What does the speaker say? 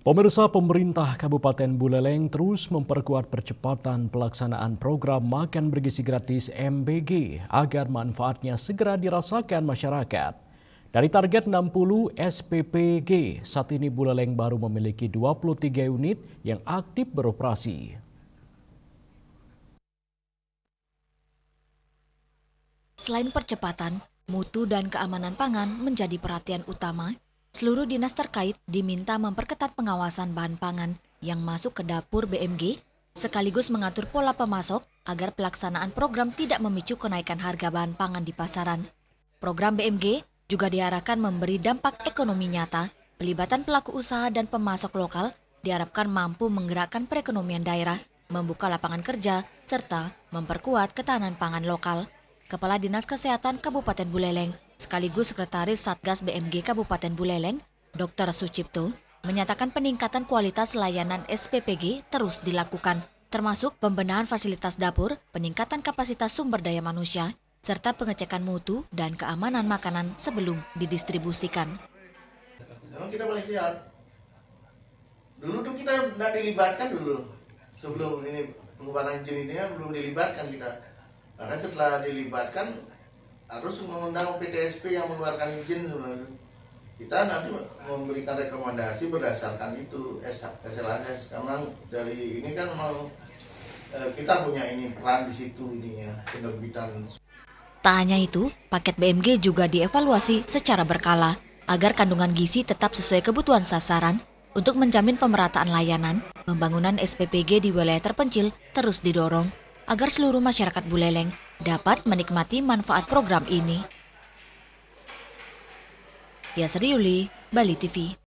Pemirsa, pemerintah Kabupaten Buleleng terus memperkuat percepatan pelaksanaan program Makan Bergizi Gratis MBG agar manfaatnya segera dirasakan masyarakat. Dari target 60 SPPG, saat ini Buleleng baru memiliki 23 unit yang aktif beroperasi. Selain percepatan, mutu dan keamanan pangan menjadi perhatian utama. Seluruh dinas terkait diminta memperketat pengawasan bahan pangan yang masuk ke dapur BMG, sekaligus mengatur pola pemasok agar pelaksanaan program tidak memicu kenaikan harga bahan pangan di pasaran. Program BMG juga diarahkan memberi dampak ekonomi nyata, pelibatan pelaku usaha dan pemasok lokal diharapkan mampu menggerakkan perekonomian daerah, membuka lapangan kerja, serta memperkuat ketahanan pangan lokal. Kepala Dinas Kesehatan Kabupaten Buleleng, sekaligus Sekretaris Satgas BMG Kabupaten Buleleng, Dr. Sucipto, menyatakan peningkatan kualitas layanan SPPG terus dilakukan, termasuk pembenahan fasilitas dapur, peningkatan kapasitas sumber daya manusia, serta pengecekan mutu dan keamanan makanan sebelum didistribusikan. Memang kita paling siap. Dulu tuh kita nggak dilibatkan dulu. Sebelum ini pengeluaran izin ini belum dilibatkan kita. Karena setelah dilibatkan harus mengundang PTSP yang mengeluarkan izin sebenarnya. Kita nanti memberikan rekomendasi berdasarkan itu SLAS. Karena dari ini kan memang kita punya ini peran di situ ininya penerbitan. Tak hanya itu, paket BMG juga dievaluasi secara berkala agar kandungan gizi tetap sesuai kebutuhan sasaran. Untuk menjamin pemerataan layanan, pembangunan SPPG di wilayah terpencil terus didorong agar seluruh masyarakat Buleleng dapat menikmati manfaat program ini. Tia Seriuli, Bali TV.